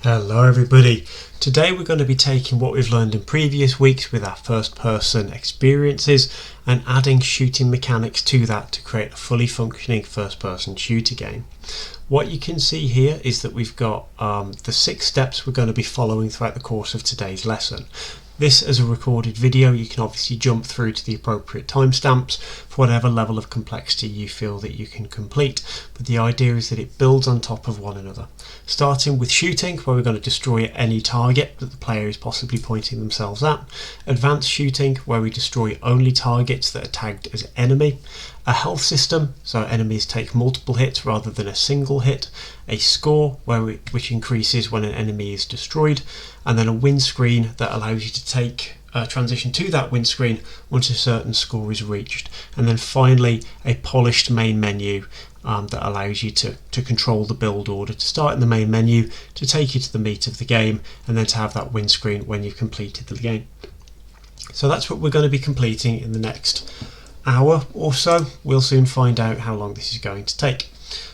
Hello everybody. Today we're going to be taking what we've learned in previous weeks with our first person experiences and adding shooting mechanics to that to create a fully functioning first person shooter game. What you can see here is that we've got the 6 steps we're going to be following throughout the course of today's lesson. This as a recorded video, you can obviously jump through to the appropriate timestamps for whatever level of complexity you feel that you can complete, but the idea is that it builds on top of one another. Starting with shooting, where we're going to destroy any target that the player is possibly pointing themselves at. Advanced shooting, where we destroy only targets that are tagged as enemy. A health system, so enemies take multiple hits rather than a single hit. A score, which increases when an enemy is destroyed. And then a win screen that allows you to take transition to that win screen once a certain score is reached. And then finally a polished main menu that allows you to control the build order, to start in the main menu, to take you to the meat of the game, and then to have that win screen when you've completed the game. So that's what we're going to be completing in the next hour or so. We'll soon find out how long this is going to take.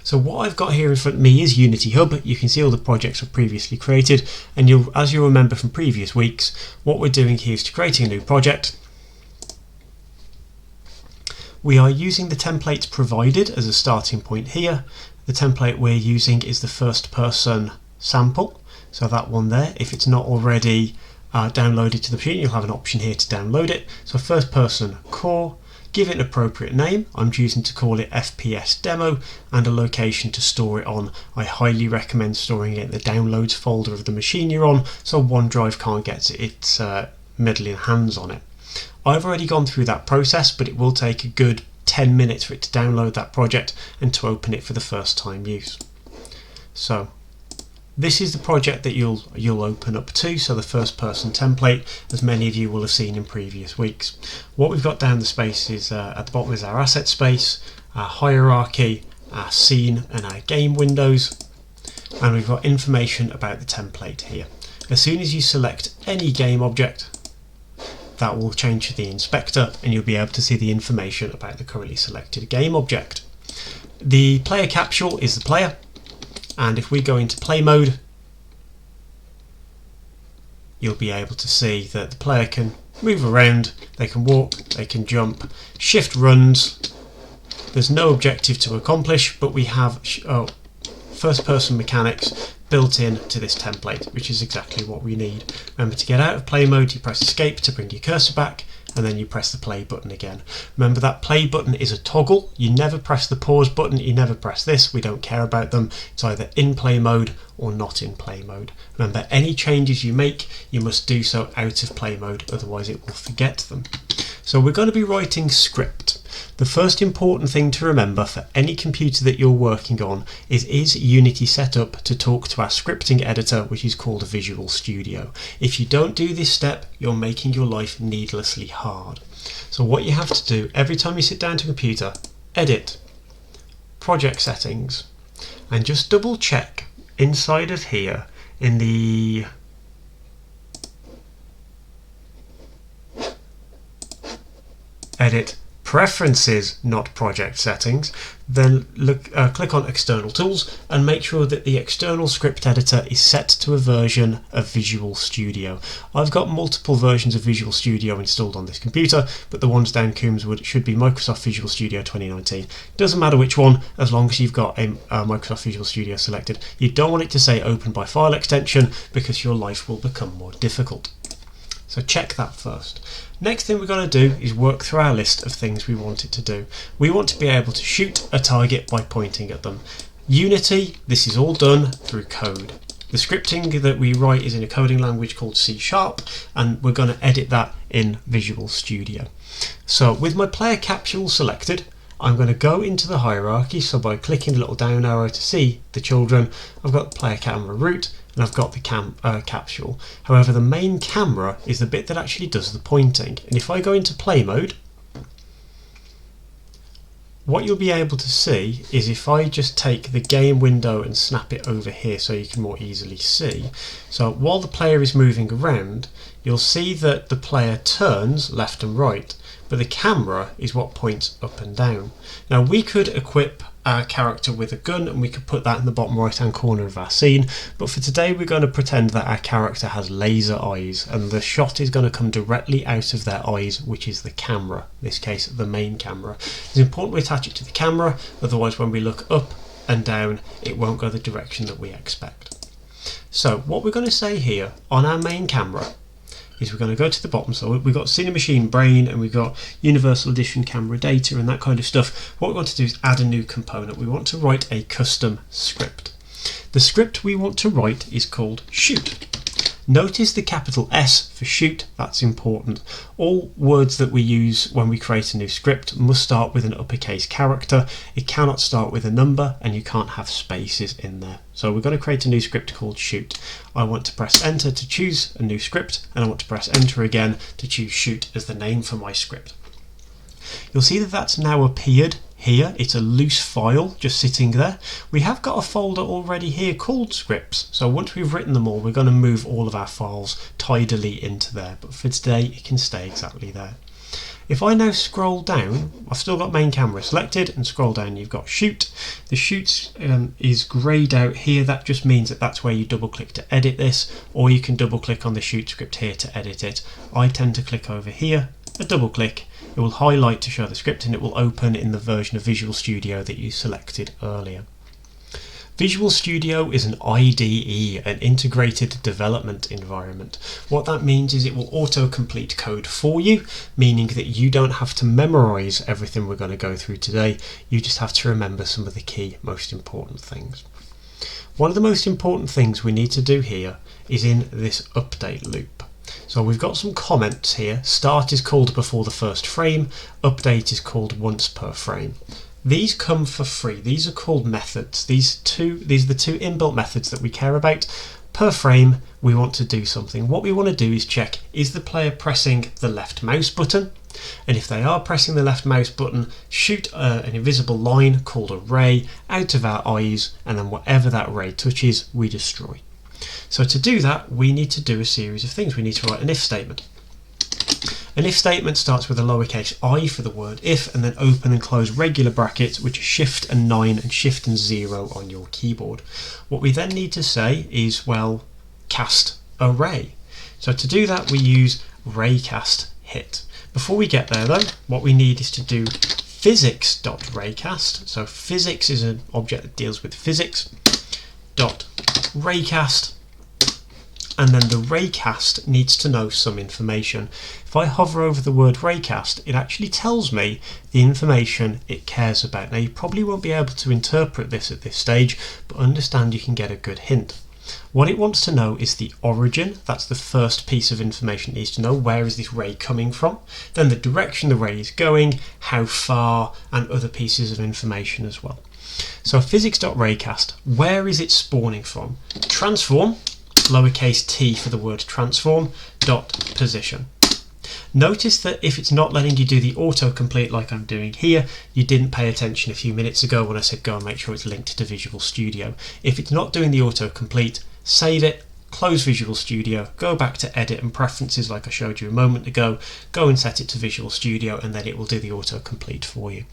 So what I've got here in front of me is Unity Hub. You can see all the projects I've previously created, and as you'll remember from previous weeks, what we're doing here is to creating a new project. We are using the templates provided as a starting point here. The template we're using is the first person sample, so that one there. If it's not already downloaded to the machine, you'll have an option here to download it. So first person core. Give it an appropriate name. I'm choosing to call it FPS demo, and a location to store it on. I highly recommend storing it in the downloads folder of the machine you're on, so OneDrive can't get its meddling hands on it. I've already gone through that process, but it will take a good 10 minutes for it to download that project and to open it for the first time use. So this is the project that you'll open up to, so the first person template, as many of you will have seen in previous weeks. What we've got down the space is at the bottom is our asset space, our hierarchy, our scene and our game windows, and we've got information about the template here. As soon as you select any game object, that will change to the inspector and you'll be able to see the information about the currently selected game object. The player capsule is the player. And if we go into play mode, you'll be able to see that the player can move around, they can walk, they can jump, shift runs. There's no objective to accomplish, but we have first person mechanics built in to this template, which is exactly what we need. Remember, to get out of play mode, you press escape to bring your cursor back, and then you press the play button again. Remember, that play button is a toggle. You never press the pause button, you never press this. We don't care about them. It's either in play mode or not in play mode. Remember, any changes you make, you must do so out of play mode, otherwise it will forget them. So we're going to be writing script. The first important thing to remember for any computer that you're working on is Unity set up to talk to our scripting editor, which is called Visual Studio. If you don't do this step, you're making your life needlessly hard. So what you have to do every time you sit down to a computer, edit, project settings, and just double check inside of here in the edit preferences, not project settings, then click on external tools and make sure that the external script editor is set to a version of Visual Studio. I've got multiple versions of Visual Studio installed on this computer, but the ones down Coombswood should be Microsoft Visual Studio 2019. Doesn't matter which one, as long as you've got a Microsoft Visual Studio selected. You don't want it to say open by file extension, because your life will become more difficult. So check that first. Next thing we're going to do is work through our list of things we want it to do. We want to be able to shoot a target by pointing at them. Unity, this is all done through code. The scripting that we write is in a coding language called C#, and we're going to edit that in Visual Studio. So with my player capsule selected, I'm going to go into the hierarchy. So by clicking the little down arrow to see the children, I've got the player camera root, and I've got the capsule. However, the main camera is the bit that actually does the pointing. And if I go into play mode, what you'll be able to see is if I just take the game window and snap it over here so you can more easily see. So while the player is moving around, you'll see that the player turns left and right, but the camera is what points up and down. Now we could equip our character with a gun, and we could put that in the bottom right hand corner of our scene. But for today we're going to pretend that our character has laser eyes, and the shot is going to come directly out of their eyes, which is the camera, in this case the main camera. It's important we attach it to the camera, otherwise when we look up and down it won't go the direction that we expect. So what we're going to say here on our main camera is we're going to go to the bottom. So we've got Cinemachine Brain and we've got Universal Edition camera data and that kind of stuff. What we want to do is add a new component. We want to write a custom script. The script we want to write is called shoot. Notice the capital S for shoot, that's important. All words that we use when we create a new script must start with an uppercase character. It cannot start with a number, and you can't have spaces in there. So we're going to create a new script called shoot. I want to press enter to choose a new script, and I want to press enter again to choose shoot as the name for my script. You'll see that that's now appeared here. It's a loose file just sitting there. We have got a folder already here called scripts, so once we've written them all we're going to move all of our files tidily into there, but for today it can stay exactly there. If I now scroll down, I've still got main camera selected, and scroll down you've got shoot. The shoot is greyed out here. That just means that that's where you double click to edit this, or you can double click on the shoot script here to edit it. I tend to click over here, a double click, it will highlight to show the script, and it will open in the version of Visual Studio that you selected earlier. Visual Studio is an IDE, an integrated development environment. What that means is it will auto-complete code for you, meaning that you don't have to memorize everything we're going to go through today. You just have to remember some of the key, most important things. One of the most important things we need to do here is in this update loop. So we've got some comments here. Start is called before the first frame, update is called once per frame. These come for free. These are called methods. These are the two inbuilt methods that we care about. Per frame, we want to do something. What we want to do is check, is the player pressing the left mouse button? And if they are pressing the left mouse button, shoot an invisible line called a ray out of our eyes, and then whatever that ray touches, we destroy. So to do that, we need to do a series of things. We need to write an if statement. An if statement starts with a lowercase I for the word if, and then open and close regular brackets, which are shift and 9 and shift and 0 on your keyboard. What we then need to say is, well, cast a ray. So to do that, we use raycast hit. Before we get there though, what we need is to do physics.raycast. So physics is an object that deals with physics. Raycast, and then the raycast needs to know some information. If I hover over the word raycast, it actually tells me the information it cares about. Now you probably won't be able to interpret this at this stage, but understand you can get a good hint. What it wants to know is the origin. That's the first piece of information it needs to know. Where is this ray coming from? Then the direction the ray is going, how far, and other pieces of information as well. So physics.raycast, where is it spawning from? Transform, lowercase t for the word transform, dot position. Notice that if it's not letting you do the autocomplete like I'm doing here, you didn't pay attention a few minutes ago when I said go and make sure it's linked to Visual Studio. If it's not doing the autocomplete, save it, close Visual Studio, go back to edit and preferences like I showed you a moment ago, go and set it to Visual Studio, and then it will do the autocomplete for you.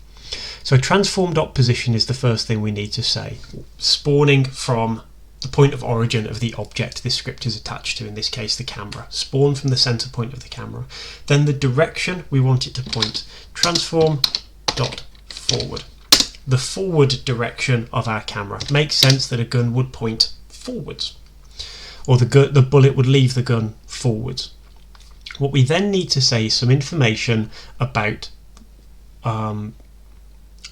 So transform.position is the first thing we need to say, spawning from the point of origin of the object this script is attached to, in this case the camera. Spawn from the center point of the camera. Then the direction we want it to point, transform.forward. The forward direction of our camera. Makes sense that a gun would point forwards, or the bullet would leave the gun forwards. What we then need to say is some information about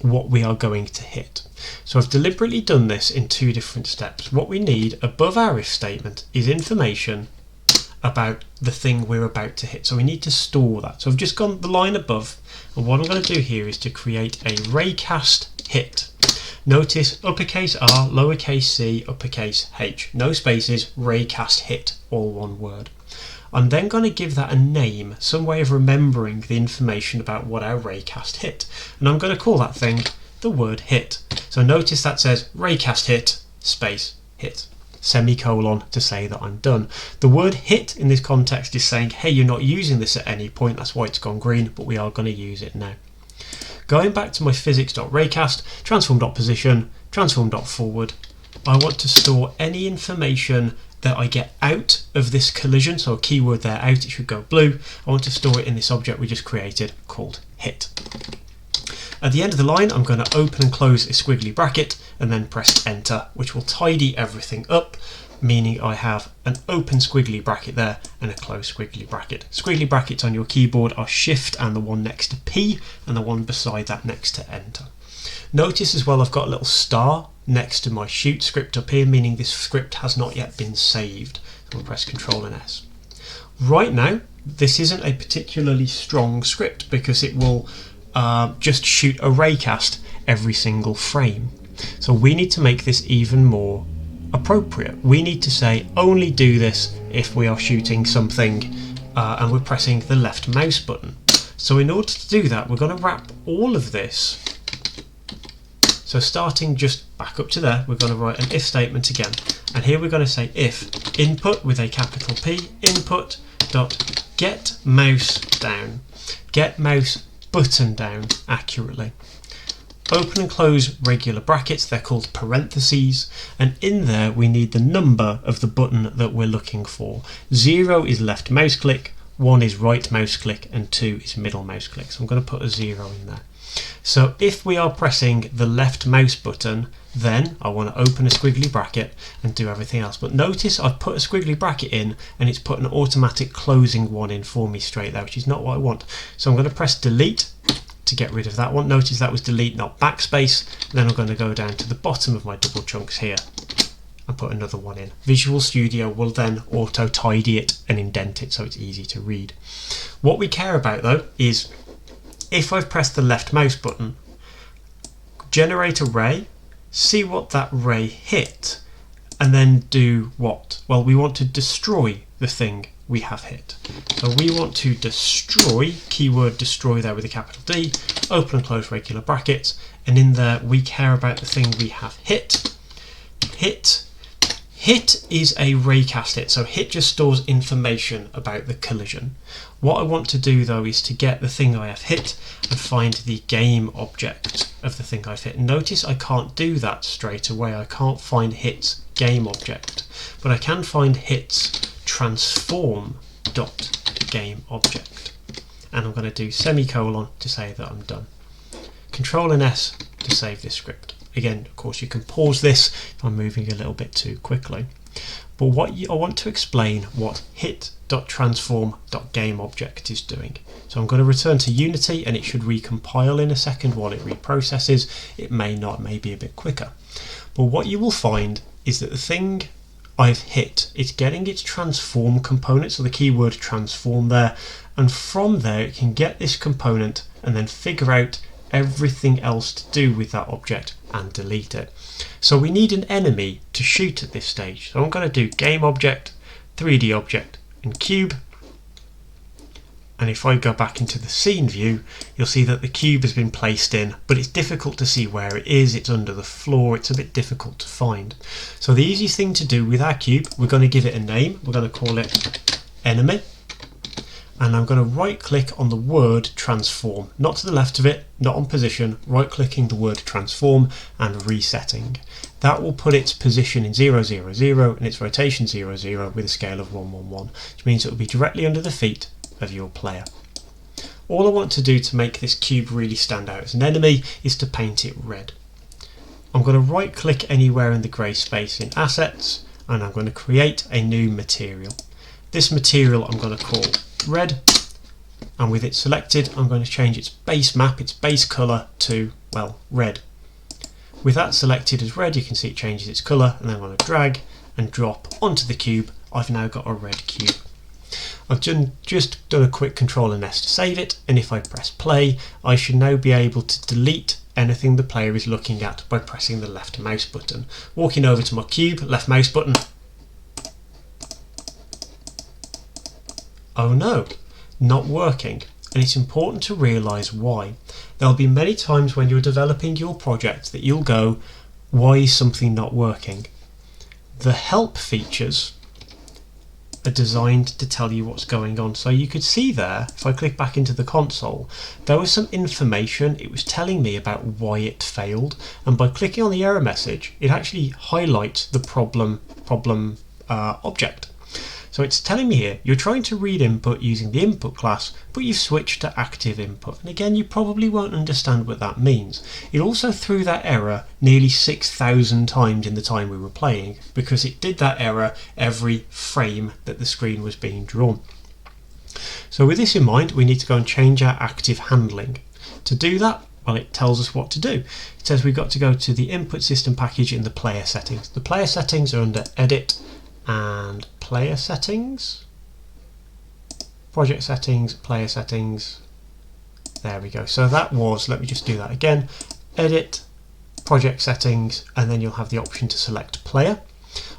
what we are going to hit. So I've deliberately done this in two different steps. What we need above our if statement is information about the thing we're about to hit. So we need to store that. So I've just gone the line above, and what I'm going to do here is to create a raycast hit. Notice uppercase R, lowercase c, uppercase h. No spaces, raycast hit, all one word. I'm then going to give that a name, some way of remembering the information about what our raycast hit. And I'm going to call that thing the word hit. So notice that says raycast hit, space, hit, semicolon to say that I'm done. The word hit in this context is saying, hey, you're not using this at any point, that's why it's gone green, but we are going to use it now. Going back to my physics.raycast, transform.position, transform.forward, I want to store any information that I get out of this collision, so a keyword there, out, it should go blue. I want to store it in this object we just created called hit. At the end of the line, I'm going to open and close a squiggly bracket and then press enter, which will tidy everything up, meaning I have an open squiggly bracket there and a closed squiggly bracket. Squiggly brackets on your keyboard are shift and the one next to P and the one beside that next to enter. Notice as well I've got a little star next to my shoot script up here, meaning this script has not yet been saved. So I'll press Ctrl and S. Right now, this isn't a particularly strong script because it will just shoot a raycast every single frame. So we need to make this even more appropriate. We need to say only do this if we are shooting something and we're pressing the left mouse button. So in order to do that, we're going to wrap all of this. So starting just back up to there, we're going to write an if statement again. And here we're going to say if input with a capital P, input dot get mouse down, get mouse button down accurately. Open and close regular brackets, they're called parentheses, and in there we need the number of the button that we're looking for. 0 is left mouse click, 1 is right mouse click, and 2 is middle mouse click. So I'm going to put a 0 in there. So if we are pressing the left mouse button, then I want to open a squiggly bracket and do everything else. But notice I've put a squiggly bracket in and it's put an automatic closing one in for me straight there, which is not what I want. So I'm going to press delete to get rid of that one. Notice that was delete, not backspace. Then I'm going to go down to the bottom of my double chunks here and put another one in. Visual Studio will then auto tidy it and indent it so it's easy to read. What we care about though is if I've pressed the left mouse button, generate a ray, see what that ray hit, and then do what? Well, we want to destroy the thing we have hit. So we want to destroy, keyword destroy there with a capital D, open and close regular brackets, and in there we care about the thing we have hit. Hit is a raycast hit, so hit just stores information about the collision. What I want to do though is to get the thing I have hit and find the game object of the thing I've hit. Notice I can't do that straight away. I can't find hit's game object, but I can find hit's transform dot game object. And I'm going to do semicolon to say that I'm done. Control and S to save this script. Again, of course, you can pause this if I'm moving a little bit too quickly. But I want to explain what hit.transform.gameObject is doing. So I'm going to return to Unity and it should recompile in a second while it reprocesses. It may not, may be a bit quicker. But what you will find is that the thing I've hit, it's getting its transform component, so the keyword transform there, and from there it can get this component and then figure out everything else to do with that object and delete it. So we need an enemy to shoot at this stage. So I'm going to do game object, 3D object and cube, and if I go back into the scene view you'll see that the cube has been placed in, but it's difficult to see where it is. It's under the floor, it's a bit difficult to find. So the easiest thing to do with our cube, we're going to give it a name. We're going to call it enemy. And I'm going to right click on the word transform, not to the left of it, not on position, right clicking the word transform and resetting. That will put its position in 0, 0, 0 and its rotation 0, 0 with a scale of 1, 1, 1, which means it will be directly under the feet of your player. All I want to do to make this cube really stand out as an enemy is to paint it red. I'm going to right click anywhere in the grey space in assets and I'm going to create a new material. This material I'm going to call red, and with it selected I'm going to change its base map, its base colour to, well, red. With that selected as red you can see it changes its colour, and then I'm going to drag and drop onto the cube. I've now got a red cube. I've just done a quick Control and S to save it, and if I press play I should now be able to delete anything the player is looking at by pressing the left mouse button. Walking over to my cube, left mouse button. Oh no, not working, and it's important to realise why. There'll be many times when you're developing your project that you'll go, why is something not working? The help features are designed to tell you what's going on. So you could see there, if I click back into the console, there was some information. It was telling me about why it failed, and by clicking on the error message, it actually highlights the problem object. So it's telling me here, you're trying to read input using the input class, but you've switched to active input. And again, you probably won't understand what that means. It also threw that error nearly 6,000 times in the time we were playing, because it did that error every frame that the screen was being drawn. So with this in mind, we need to go and change our active handling. To do that, well, it tells us what to do. It says we've got to go to the input system package in the player settings. The player settings are under edit and player settings, project settings, player settings. There we go. So that was, let me just do that again, edit, project settings, and then you'll have the option to select player.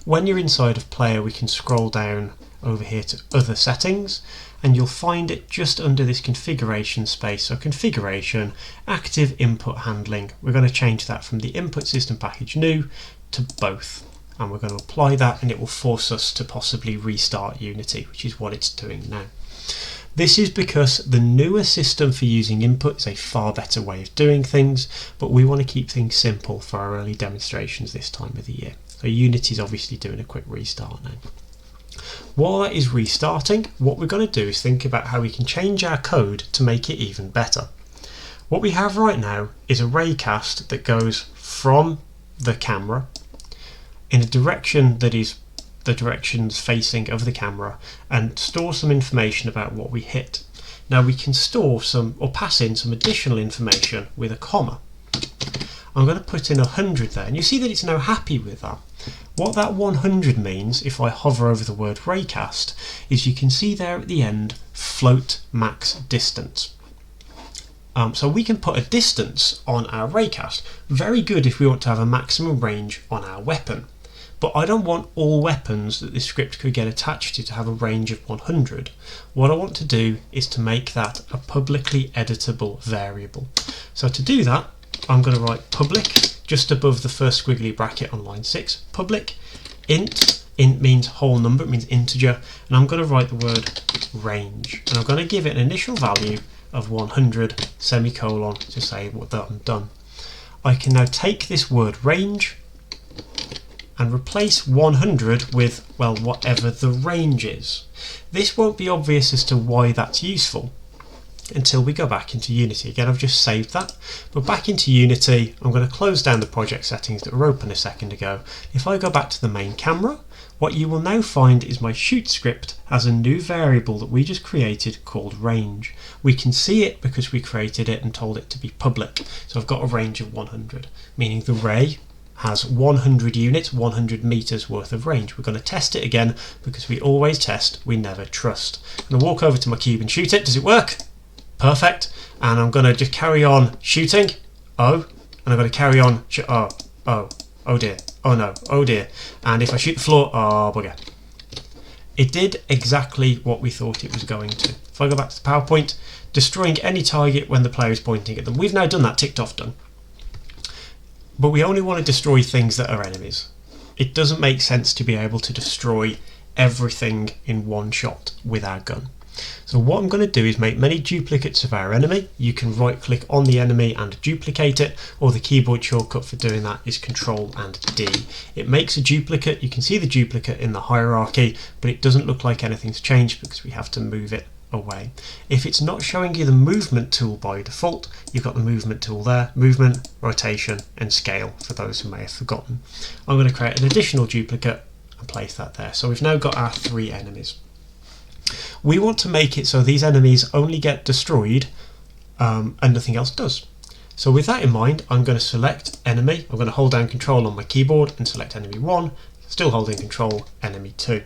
When you're inside of player, we can scroll down over here to other settings, and you'll find it just under this configuration space. So configuration, active input handling. We're going to change that from the input system package new to both. And we're going to apply that, and it will force us to possibly restart Unity, which is what it's doing now. This is because the newer system for using input is a far better way of doing things, but we want to keep things simple for our early demonstrations this time of the year. So Unity is obviously doing a quick restart now. While that is restarting, what we're going to do is think about how we can change our code to make it even better. What we have right now is a raycast that goes from the camera in a direction that is the directions facing of the camera and store some information about what we hit. Now we can store some or pass in some additional information with a comma. I'm going to put in 100 there, and you see that it's now happy with that. What that 100 means, if I hover over the word raycast, is you can see there at the end float max distance. So we can put a distance on our raycast. Very good if we want to have a maximum range on our weapon. But I don't want all weapons that this script could get attached to have a range of 100. What I want to do is to make that a publicly editable variable. So to do that, I'm going to write public just above the first squiggly bracket on line 6. Public int means whole number, it means integer, and I'm going to write the word range. And I'm going to give it an initial value of 100 semicolon to say that I'm done. I can now take this word range and replace 100 with, well, whatever the range is. This won't be obvious as to why that's useful until we go back into Unity. Again, I've just saved that, but back into Unity, I'm going to close down the project settings that were open a second ago. If I go back to the main camera, what you will now find is my shoot script has a new variable that we just created called range. We can see it because we created it and told it to be public. So I've got a range of 100, meaning the ray has 100 units, 100 meters worth of range. We're going to test it again because we always test, we never trust. I'm going to walk over to my cube and shoot it. Does it work? Perfect. And I'm going to just carry on shooting. Oh, and I'm going to carry on. Oh dear. Oh no. Oh dear. And if I shoot the floor, oh bugger. It did exactly what we thought it was going to. If I go back to the PowerPoint, destroying any target when the player is pointing at them. We've now done that, ticked off, done. But we only want to destroy things that are enemies. It doesn't make sense to be able to destroy everything in one shot with our gun. So what I'm going to do is make many duplicates of our enemy. You can right click on the enemy and duplicate it, or the keyboard shortcut for doing that is Control and D. It makes a duplicate. You can see the duplicate in the hierarchy, but it doesn't look like anything's changed because we have to move it away. If it's not showing you the movement tool by default, you've got the movement tool there, movement, rotation and scale for those who may have forgotten. I'm going to create an additional duplicate and place that there. So we've now got our 3 enemies. We want to make it so these enemies only get destroyed and nothing else does. So with that in mind, I'm going to select enemy. I'm going to hold down Control on my keyboard and select enemy 1, still holding Control, enemy 2.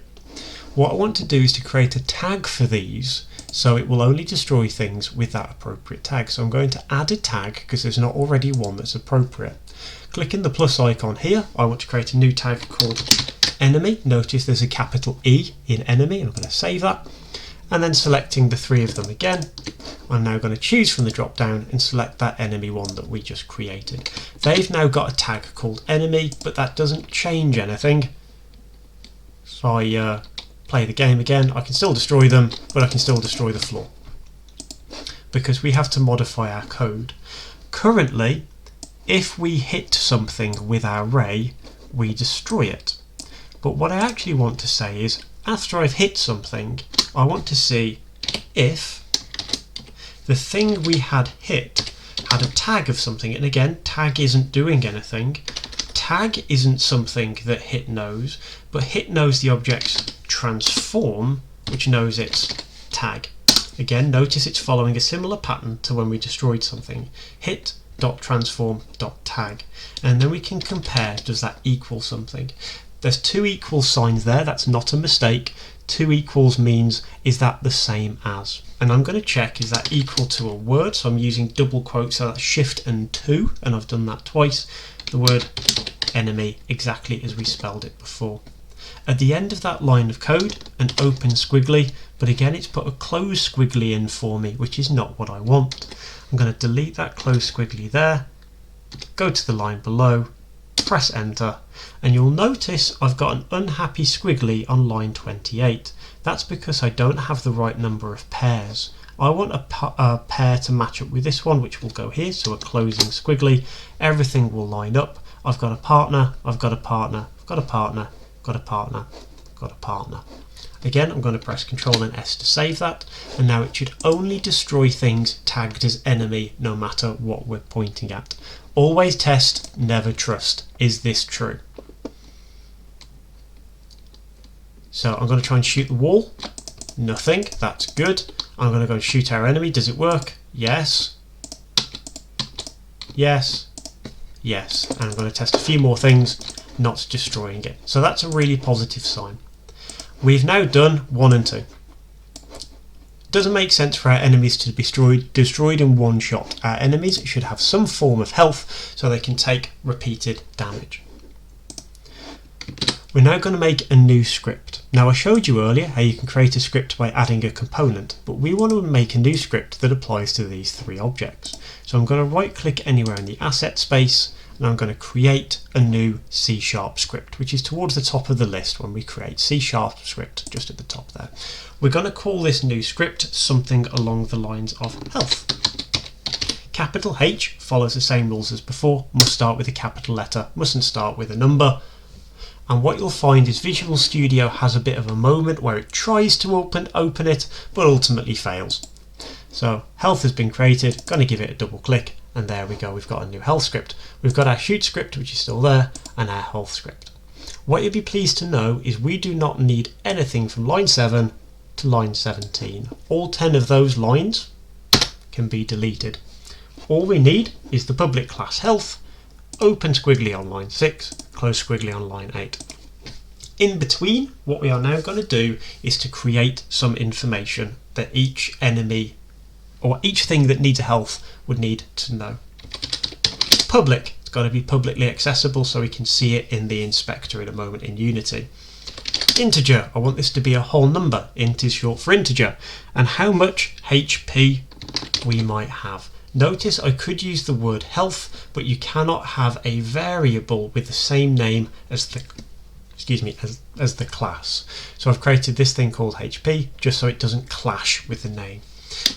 What I want to do is to create a tag for these so it will only destroy things with that appropriate tag. So I'm going to add a tag because there's not already one that's appropriate. Clicking the plus icon here, I want to create a new tag called enemy. Notice there's a capital E in enemy, and I'm going to save that. And then selecting the 3 of them again, I'm now going to choose from the drop down and select that enemy one that we just created. They've now got a tag called enemy, but that doesn't change anything. So I play the game again, I can still destroy them, but I can still destroy the floor, because we have to modify our code. Currently, if we hit something with our ray, we destroy it. But what I actually want to say is, after I've hit something, I want to see if the thing we had hit had a tag of something. And again, tag isn't doing anything. Tag isn't something that hit knows, but hit knows the object's transform, which knows its tag. Again, notice it's following a similar pattern to when we destroyed something. Hit.transform.tag. And then we can compare, does that equal something? There's two equal signs there, that's not a mistake. Two equals means, is that the same as? And I'm going to check, is that equal to a word? So I'm using double quotes, so that's shift and 2, and I've done that twice. The word enemy, exactly as we spelled it before. At the end of that line of code, an open squiggly, but again it's put a close squiggly in for me, which is not what I want. I'm going to delete that close squiggly there, go to the line below, press enter, and you'll notice I've got an unhappy squiggly on line 28. That's because I don't have the right number of pairs. I want a pair to match up with this one, which will go here, so a closing squiggly. Everything will line up. I've got a partner, I've got a partner, I've got a partner, got a partner, got a partner. Again, I'm going to press Ctrl and S to save that, and now it should only destroy things tagged as enemy no matter what we're pointing at. Always test, never trust. Is this true? So I'm going to try and shoot the wall. Nothing, that's good. I'm going to go and shoot our enemy. Does it work? Yes. Yes. Yes. And I'm going to test a few more things, not destroying it. So that's a really positive sign. We've now done 1 and 2. Doesn't make sense for our enemies to be destroyed in one shot. Our enemies should have some form of health so they can take repeated damage. We're now going to make a new script. Now I showed you earlier how you can create a script by adding a component, but we want to make a new script that applies to these 3 objects. So I'm going to right click anywhere in the asset space, and I'm going to create a new C# script, which is towards the top of the list when we create C# script, just at the top there. We're going to call this new script something along the lines of health. Capital H follows the same rules as before, must start with a capital letter, mustn't start with a number. And what you'll find is Visual Studio has a bit of a moment where it tries to open it, but ultimately fails. So health has been created, going to give it a double click, and there we go, we've got a new health script. We've got our shoot script, which is still there, and our health script. What you'll be pleased to know is we do not need anything from line 7 to line 17. All 10 of those lines can be deleted. All we need is the public class health, open squiggly on line 6, close squiggly on line 8. In between, what we are now going to do is to create some information that each enemy or each thing that needs a health would need to know. Public, it's got to be publicly accessible so we can see it in the inspector in a moment in Unity. Integer, I want this to be a whole number. Int is short for integer. And how much HP we might have. Notice I could use the word health, but you cannot have a variable with the same name as the as the class. So I've created this thing called HP just so it doesn't clash with the name.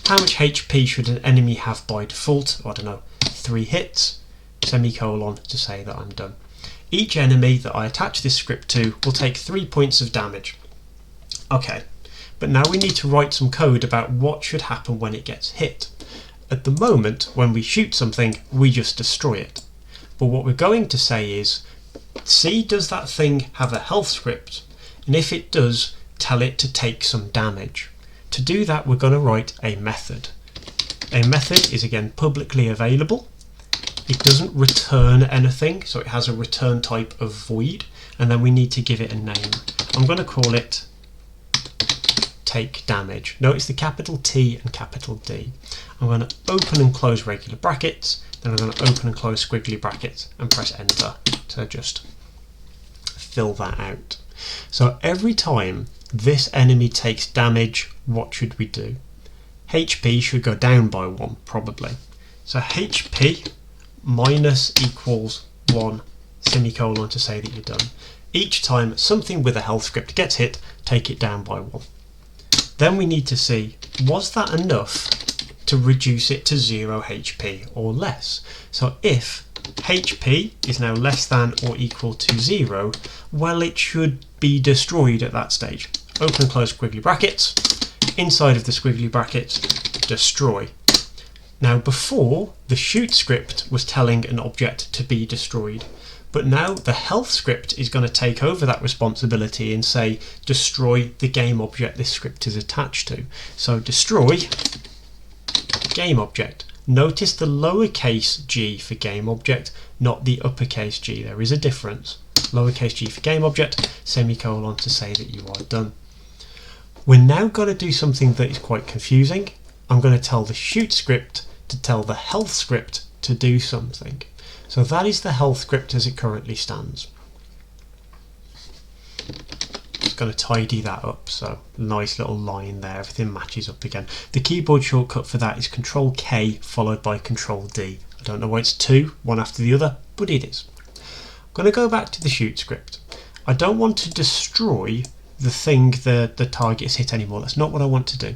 How much HP should an enemy have by default? I don't know, 3 hits, semicolon to say that I'm done. Each enemy that I attach this script to will take 3 points of damage. Okay, but now we need to write some code about what should happen when it gets hit. At the moment, when we shoot something, we just destroy it. But what we're going to say is, see, does that thing have a health script? And if it does, tell it to take some damage. To do that, we're going to write a method. A method is again publicly available. It doesn't return anything, so it has a return type of void, and then we need to give it a name. I'm going to call it take damage. Notice the capital T and capital D. I'm going to open and close regular brackets, then I'm going to open and close squiggly brackets and press enter to just fill that out. So every time this enemy takes damage, what should we do? HP should go down by 1 probably. So HP minus equals 1 semicolon to say that you're done. each time something with a health script gets hit, take it down by 1. Then we need to see, was that enough to reduce it to 0 HP or less? So if HP is now less than or equal to 0, well, it should be destroyed at that stage. Open and close squiggly brackets. Inside of the squiggly brackets, destroy. Now before, the shoot script was telling an object to be destroyed, but now the health script is going to take over that responsibility and say destroy the game object this script is attached to. So destroy game object. Notice the lowercase g for game object, not the uppercase g. There is a difference. Lowercase g for game object, semicolon to say that you are done. We're now going to do something that is quite confusing. I'm going to tell the shoot script to tell the health script to do something. So that is the health script as it currently stands. Just going to tidy that up, so nice little line there, everything matches up again. The keyboard shortcut for that is Control K followed by Control D. I don't know why it's 2, one after the other, but it is. I'm going to go back to the shoot script. I don't want to destroy the thing the target is hit anymore. That's not what I want to do.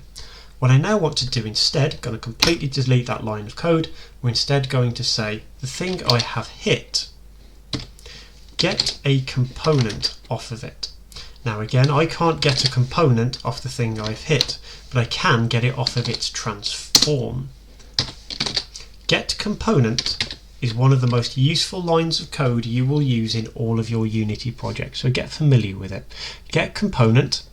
What I now want to do instead, going to completely delete that line of code, we're instead going to say the thing I have hit, get a component off of it. Now again, I can't get a component off the thing I've hit, but I can get it off of its transform. Get component is one of the most useful lines of code you will use in all of your Unity projects, so get familiar with it. Get component,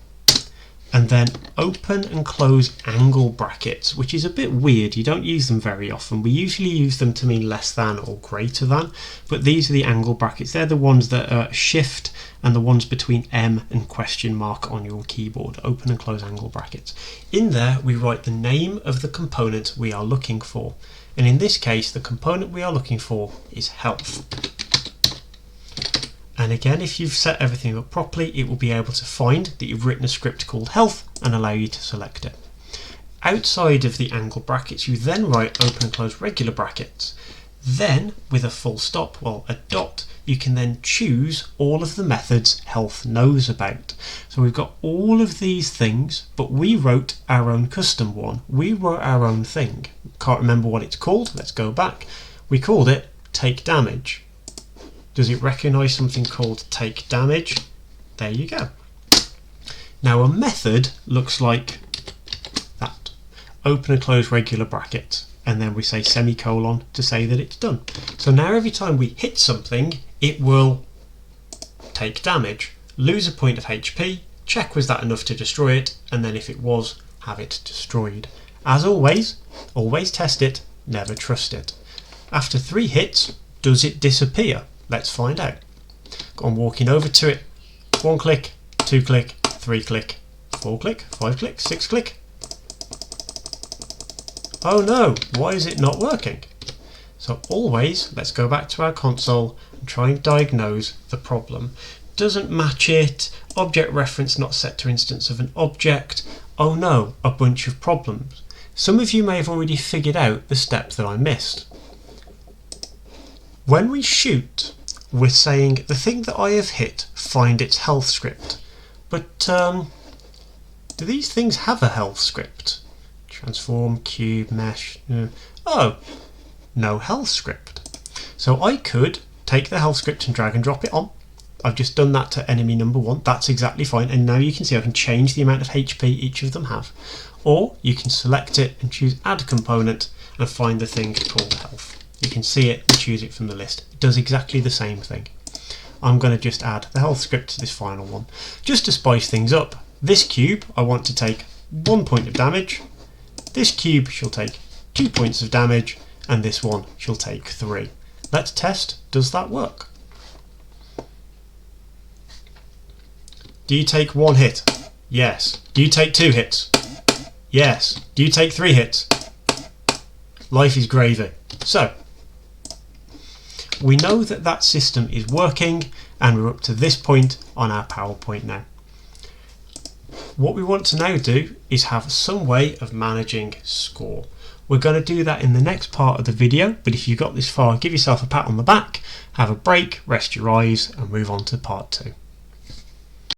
and then open and close angle brackets, which is a bit weird. You don't use them very often. We usually use them to mean less than or greater than, but these are the angle brackets. They're the ones that are shift and the ones between M and question mark on your keyboard. Open and close angle brackets. In there we write the name of the component we are looking for, and in this case the component we are looking for is health. And again, if you've set everything up properly, it will be able to find that you've written a script called health and allow you to select it. Outside of the angle brackets, you then write open and close regular brackets. Then, with a full stop, well, a dot, you can then choose all of the methods health knows about. So we've got all of these things, but we wrote our own custom one. We wrote our own thing. Can't remember what it's called. Let's go back. We called it take damage. Does it recognise something called take damage? There you go. Now a method looks like that. Open and close regular brackets, and then we say semicolon to say that it's done. So now every time we hit something, it will take damage, lose a point of HP, check was that enough to destroy it, and then if it was, have it destroyed. As always test it, never trust it. After 3 hits, does it disappear? Let's find out. I'm walking over to it. 1 click, 2 click, 3 click, 4 click, 5 click, 6 click. Oh no, why is it not working? So always, let's go back to our console and try and diagnose the problem. Doesn't match it, object reference not set to instance of an object. Oh no, a bunch of problems. Some of you may have already figured out the step that I missed. When we shoot, we're saying the thing that I have hit, find its health script. But do these things have a health script? Transform, cube, mesh. Oh, no health script. So I could take the health script and drag and drop it on. I've just done that to enemy number 1. That's exactly fine. And now you can see I can change the amount of HP each of them have. Or you can select it and choose add component and find the thing called health. You can see it and choose it from the list. It does exactly the same thing. I'm going to just add the health script to this final one. Just to spice things up, this cube I want to take 1 point of damage, this cube shall take 2 points of damage, and this one shall take 3. Let's test, does that work? Do you take 1 hit? Yes. Do you take 2 hits? Yes. Do you take 3 hits? Life is gravy. So, we know that that system is working, and we're up to this point on our PowerPoint now. What we want to now do is have some way of managing score. We're going to do that in the next part of the video, but if you got this far, give yourself a pat on the back, have a break, rest your eyes, and move on to part 2.